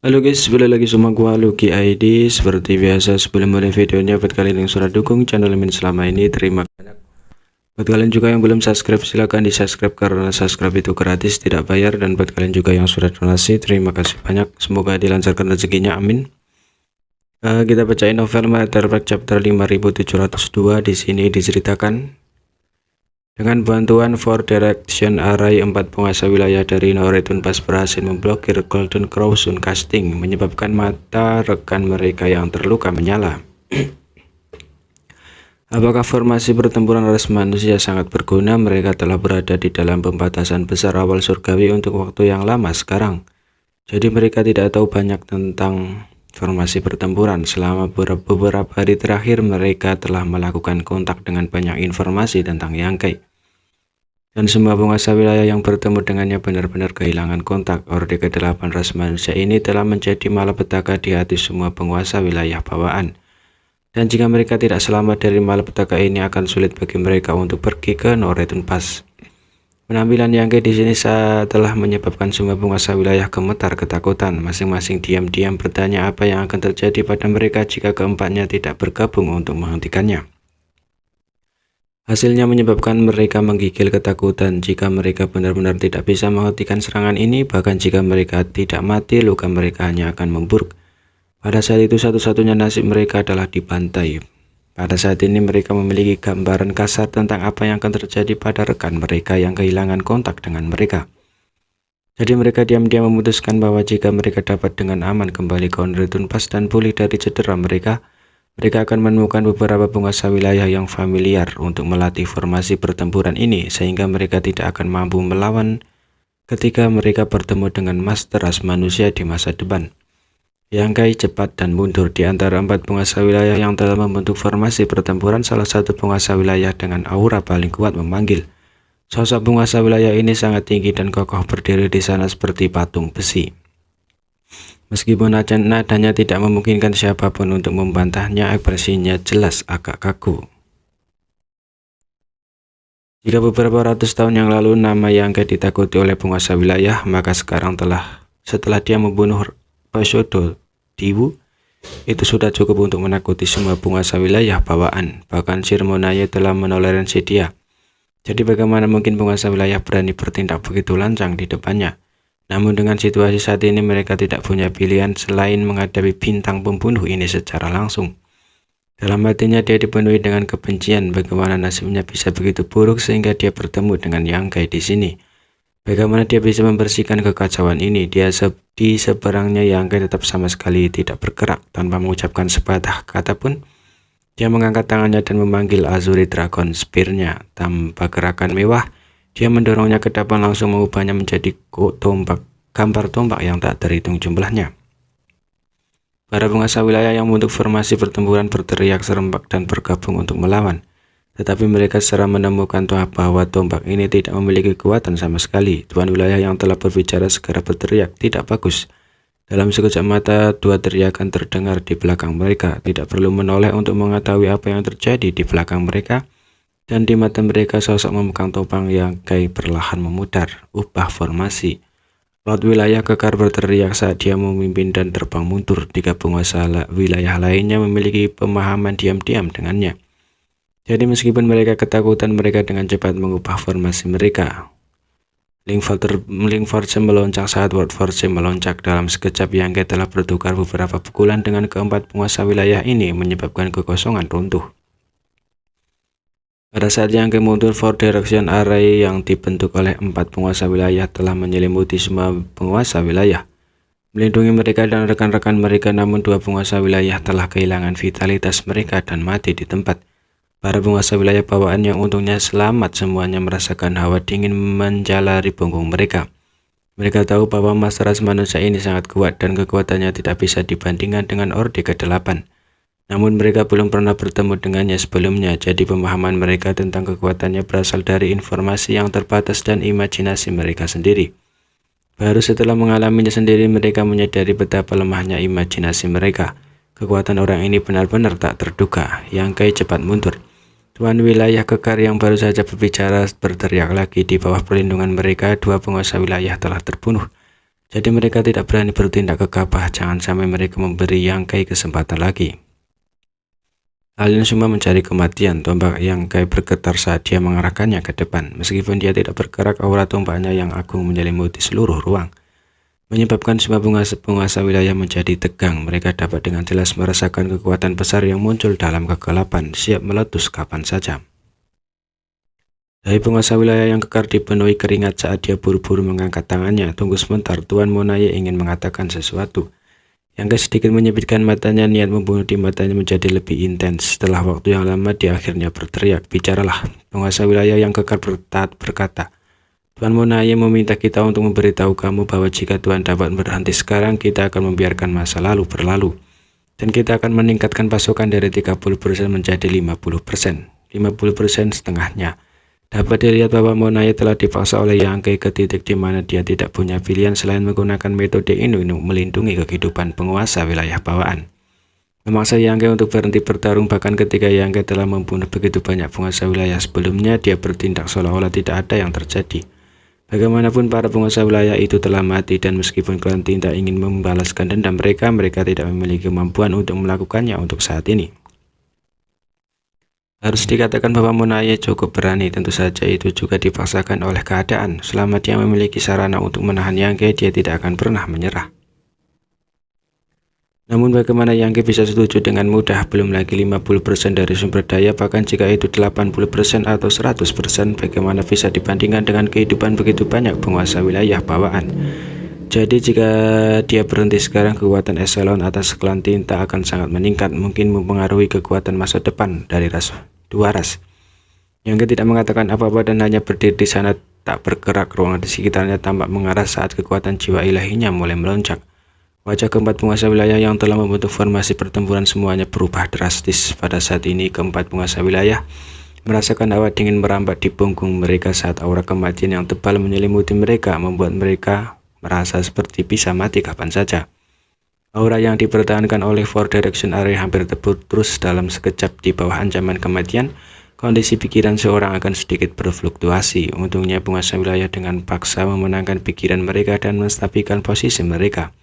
Halo guys, balik lagi sama gua Lucky ID. Seperti biasa sebelum mulai videonya, buat kalian yang sudah dukung channel ini selama ini, terima kasih. Buat kalian juga yang belum subscribe, silahkan di subscribe karena subscribe itu gratis, tidak bayar. Dan buat kalian juga yang sudah donasi, terima kasih banyak. Semoga dilancarkan rezekinya, amin. Kita bacain novel Materback chapter 5702. Di sini diceritakan dengan bantuan Four Direction Array, 4 penguasa wilayah dari Northern Pass berhasil memblokir Golden Crow Casting, menyebabkan mata rekan mereka yang terluka menyala. Apakah formasi pertempuran ras manusia sangat berguna? Mereka telah berada di dalam pembatasan besar awal surgawi untuk waktu yang lama sekarang. Jadi mereka tidak tahu banyak tentang formasi pertempuran. Selama beberapa hari terakhir mereka telah melakukan kontak dengan banyak informasi tentang Yangkai. Dan semua penguasa wilayah yang bertemu dengannya benar-benar kehilangan kontak. Orde ke-8 ras manusia ini telah menjadi malapetaka di hati semua penguasa wilayah bawaan. Dan jika mereka tidak selamat dari malapetaka ini, akan sulit bagi mereka untuk pergi ke Northern Pass. Penampilan Yangkai di sini telah menyebabkan semua penguasa wilayah gemetar ketakutan. Masing-masing diam-diam bertanya apa yang akan terjadi pada mereka jika keempatnya tidak bergabung untuk menghentikannya. Hasilnya menyebabkan mereka menggigil ketakutan. Jika mereka benar-benar tidak bisa menghentikan serangan ini, bahkan jika mereka tidak mati, luka mereka hanya akan memburuk. Pada saat itu satu-satunya nasib mereka adalah dibantai. Pada saat ini mereka memiliki gambaran kasar tentang apa yang akan terjadi pada rekan mereka yang kehilangan kontak dengan mereka. Jadi mereka diam-diam memutuskan bahwa jika mereka dapat dengan aman kembali ke Northern Pass dan pulih dari cedera mereka akan menemukan beberapa penguasa wilayah yang familiar untuk melatih formasi pertempuran ini, sehingga mereka tidak akan mampu melawan ketika mereka bertemu dengan master ras manusia di masa depan. Yangkai cepat dan mundur di antara 4 penguasa wilayah yang telah membentuk formasi pertempuran. Salah satu penguasa wilayah dengan aura paling kuat memanggil. Sosok penguasa wilayah ini sangat tinggi dan kokoh, berdiri di sana seperti patung besi. Meskipun nadanya tidak memungkinkan siapapun untuk membantahnya, ekspresinya jelas agak kaku. Jika beberapa ratus tahun yang lalu nama Yangkai ditakuti oleh penguasa wilayah, maka sekarang setelah dia membunuh Pashodo Diwu, itu sudah cukup untuk menakuti semua penguasa wilayah bawaan. Bahkan Shirmonaye telah menoleransi dia. Jadi bagaimana mungkin penguasa wilayah berani bertindak begitu lancang di depannya? Namun dengan situasi saat ini mereka tidak punya pilihan selain menghadapi bintang pembunuh ini secara langsung. Dalam hatinya dia dipenuhi dengan kebencian. Bagaimana nasibnya bisa begitu buruk sehingga dia bertemu dengan Yangkai di sini? Bagaimana dia bisa membersihkan kekacauan ini? Di seberangnya Yangkai tetap sama sekali tidak bergerak. Tanpa mengucapkan sepatah kata pun, dia mengangkat tangannya dan memanggil Azuri Dragon Spear-nya. Tanpa gerakan mewah, dia mendorongnya ke depan, langsung mengubahnya menjadi gambar tombak yang tak terhitung jumlahnya. Para penguasa wilayah yang membentuk formasi pertempuran berteriak serempak dan bergabung untuk melawan. Tetapi mereka secara menemukan bahwa tombak ini tidak memiliki kekuatan sama sekali. Tuan wilayah yang telah berbicara segera berteriak, "Tidak bagus." Dalam sekejap mata, 2 teriakan terdengar di belakang mereka. Tidak perlu menoleh untuk mengetahui apa yang terjadi di belakang mereka. Dan di mata mereka sosok memegang topang Yangkai perlahan memudar, ubah formasi. Lord wilayah kekar berteriak saat dia memimpin dan terbang mundur. 3 penguasa wilayah lainnya memiliki pemahaman diam-diam dengannya. Jadi meskipun mereka ketakutan, mereka dengan cepat mengubah formasi mereka. Link Force melonjak saat World Force melonjak. Dalam sekejap Yangkai telah bertukar beberapa pukulan dengan keempat penguasa wilayah ini, menyebabkan kekosongan runtuh. Pada saat Yangkai mundur, Four Direction Array yang dibentuk oleh 4 penguasa wilayah telah menyelimuti semua penguasa wilayah, melindungi mereka dan rekan-rekan mereka. Namun 2 penguasa wilayah telah kehilangan vitalitas mereka dan mati di tempat. Para penguasa wilayah bawaan yang untungnya selamat semuanya merasakan hawa dingin menjalari punggung mereka. Mereka tahu bahwa master ras manusia ini sangat kuat dan kekuatannya tidak bisa dibandingkan dengan Orde ke-8. Namun mereka belum pernah bertemu dengannya sebelumnya, jadi pemahaman mereka tentang kekuatannya berasal dari informasi yang terbatas dan imajinasi mereka sendiri. Baru setelah mengalaminya sendiri, mereka menyadari betapa lemahnya imajinasi mereka. Kekuatan orang ini benar-benar tak terduga. Yangkai cepat mundur. Tuan wilayah kekar yang baru saja berbicara berteriak lagi. Di bawah perlindungan mereka, 2 penguasa wilayah telah terbunuh. Jadi mereka tidak berani bertindak gegabah, jangan sampai mereka memberi Yangkai kesempatan lagi. Alien Suma mencari kematian. Tombak Yangkai bergetar saat dia mengarahkannya ke depan. Meskipun dia tidak bergerak, aura tombaknya yang agung menyelimuti seluruh ruang, menyebabkan semua penguasa wilayah menjadi tegang. Mereka dapat dengan jelas merasakan kekuatan besar yang muncul dalam kegelapan, siap meletus kapan saja. Dari penguasa wilayah yang kekar dipenuhi keringat saat dia buru-buru mengangkat tangannya. Tunggu sebentar, Tuan Monaye ingin mengatakan sesuatu. Yangkai sedikit menyipitkan matanya, niat membunuh di matanya menjadi lebih intens. Setelah waktu yang lama, dia akhirnya berteriak, "Bicaralah." Penguasa wilayah yang kekar berkata, "Tuan Monaye meminta kita untuk memberitahu kamu bahwa jika Tuan dapat berhenti sekarang, kita akan membiarkan masa lalu berlalu. Dan kita akan meningkatkan pasokan dari 30% menjadi 50%. 50% setengahnya." Dapat dilihat bahwa Monaye telah dipaksa oleh Yangkai ke titik di mana dia tidak punya pilihan selain menggunakan metode ini untuk melindungi kehidupan penguasa wilayah bawaan. Memaksa Yangkai untuk berhenti bertarung, bahkan ketika Yangkai telah membunuh begitu banyak penguasa wilayah sebelumnya, dia bertindak seolah-olah tidak ada yang terjadi. Bagaimanapun para penguasa wilayah itu telah mati, dan meskipun klan tidak ingin membalaskan dendam mereka tidak memiliki kemampuan untuk melakukannya untuk saat ini. Harus dikatakan bahwa Monaye cukup berani, tentu saja itu juga dipaksakan oleh keadaan. Selama dia memiliki sarana untuk menahan Yangkai, dia tidak akan pernah menyerah. Namun bagaimana Yangkai bisa setuju dengan mudah? Belum lagi 50% dari sumber daya, bahkan jika itu 80% atau 100%, bagaimana bisa dibandingkan dengan kehidupan begitu banyak penguasa wilayah bawaan? Jadi jika dia berhenti sekarang, kekuatan eselon atas klan tinta akan sangat meningkat, mungkin mempengaruhi kekuatan masa depan dari dua ras. Yangkai tidak mengatakan apa-apa dan hanya berdiri di sana, tak bergerak. Ruangan di sekitarnya tampak mengarah saat kekuatan jiwa ilahinya mulai melonjak. Wajah keempat penguasa wilayah yang telah membentuk formasi pertempuran semuanya berubah drastis. Pada saat ini, keempat penguasa wilayah merasakan hawa dingin merambat di punggung mereka saat aura kematian yang tebal menyelimuti mereka, membuat mereka merasa seperti bisa mati kapan saja. Aura yang dipertahankan oleh Four Direction Array hampir terputus dalam sekejap. Di bawah ancaman kematian, kondisi pikiran seorang akan sedikit berfluktuasi. Untungnya penguasa wilayah dengan paksa memenangkan pikiran mereka dan menstabilkan posisi mereka,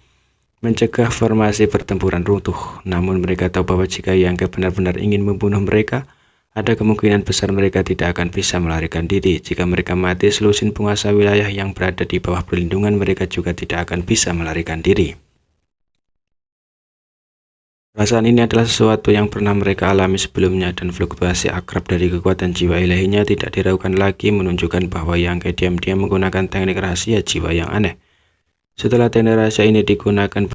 mencegah formasi pertempuran runtuh. Namun mereka tahu bahwa jika Yangkai benar-benar ingin membunuh mereka, ada kemungkinan besar mereka tidak akan bisa melarikan diri. Jika mereka mati, seluruh penguasa wilayah yang berada di bawah perlindungan mereka juga tidak akan bisa melarikan diri. Perasaan ini adalah sesuatu yang pernah mereka alami sebelumnya, dan fluktuasi akrab dari kekuatan jiwa ilahinya tidak diragukan lagi, menunjukkan bahwa Yangkai diam-diam menggunakan teknik rahasia jiwa yang aneh. Setelah teknik rahasia ini digunakan